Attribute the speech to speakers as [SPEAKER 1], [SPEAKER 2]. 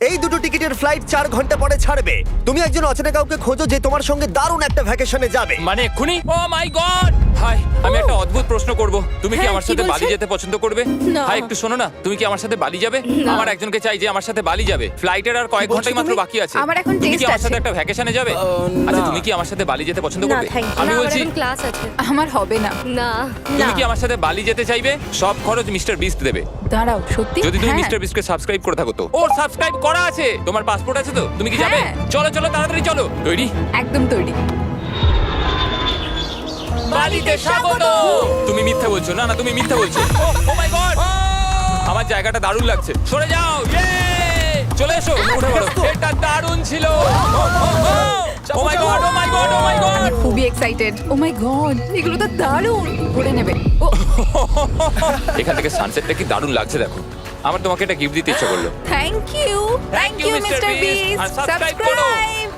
[SPEAKER 1] এই দুটো টিকিটের ফ্লাইট 4 ঘন্টা পরে ছাড়বে। তুমি একজন অচেনা কাউকে খোঁজো যে তোমার সঙ্গে দারুণ একটা ভ্যাকেশনে যাবে।
[SPEAKER 2] মানে এক্ষুনি? ও মাই গড! হাই, আমি একটা অদ্ভুত প্রশ্ন করব। তুমি কি
[SPEAKER 3] হ্যাঁ,
[SPEAKER 2] আমার
[SPEAKER 3] কি
[SPEAKER 2] সাথে
[SPEAKER 3] বলছে?
[SPEAKER 2] বালি যেতে পছন্দ করবে?
[SPEAKER 3] না।
[SPEAKER 2] হাই, একটু শোনো না, তুমি কি আমার সাথে বালি যাবে?
[SPEAKER 3] না।
[SPEAKER 2] আমার একজনকে চাই যে আমার সাথে বালি যাবে। ফ্লাইটের আর কয়েক
[SPEAKER 1] বলছো
[SPEAKER 2] ঘন্টাই মাত্র
[SPEAKER 1] তুমি?
[SPEAKER 2] বাকি আছে।
[SPEAKER 3] আমার এখন
[SPEAKER 2] তুমি কি
[SPEAKER 3] test
[SPEAKER 2] আমার
[SPEAKER 3] আছে।
[SPEAKER 2] সাথে একটা ভ্যাকেশনে যাবে? আচ্ছা, তুমি কি আমার সাথে বালি যেতে পছন্দ
[SPEAKER 3] না,
[SPEAKER 2] করবে?
[SPEAKER 3] thank you.
[SPEAKER 2] আমি
[SPEAKER 4] না, আমার
[SPEAKER 2] বলছি,
[SPEAKER 4] এখন ক্লাস আছে।
[SPEAKER 3] আমার হবে না।
[SPEAKER 4] না।
[SPEAKER 2] তুমি কি আমার সাথে বালি যেতে চাইবে? সব খরচ মিস্টার বিস্ট দেবে।
[SPEAKER 3] দাঁড়াও, সত্যি?
[SPEAKER 2] যদি তুমি
[SPEAKER 3] হ্যাঁ।
[SPEAKER 2] মিস্টার বিস্টকে সাবস্ক্রাইব করে থাকো তো। ওর সাবস্ক্রাইব করা আছে। তোমার পাসপোর্ট আছে তো? তুমি কি যাবে?
[SPEAKER 3] হ্যাঁ।
[SPEAKER 2] চলো চলো, তাড়াতাড়ি চলো। তৈরি?
[SPEAKER 3] একদম তৈরি।
[SPEAKER 2] বালিতে স্বাগত। তুমি মিথ্যা বলছো। না না, তুমি মিথ্যা বলছো। ও মাই গড! আমার জায়গাটা দারুণ লাগছে। সরে যাও। ইয়ে! চলে এসো, উঠে পড়ো। এটা দারুণ ছিল। ও মাই গড, ও মাই গড, ও মাই গড!
[SPEAKER 3] আমি খুবই এক্সাইটেড। ও মাই গড, এগুলো তো দারুণ। করে নেবে। ও
[SPEAKER 2] এখান থেকে সানসেটটা কি দারুণ লাগছে দেখো। আমার তোমাকে একটা গিফট দিতে ইচ্ছা করলো।
[SPEAKER 3] Thank you. Thank you mister Beast.
[SPEAKER 2] আর সাবস্ক্রাইব করো।
[SPEAKER 3] সাবস্ক্রাইব।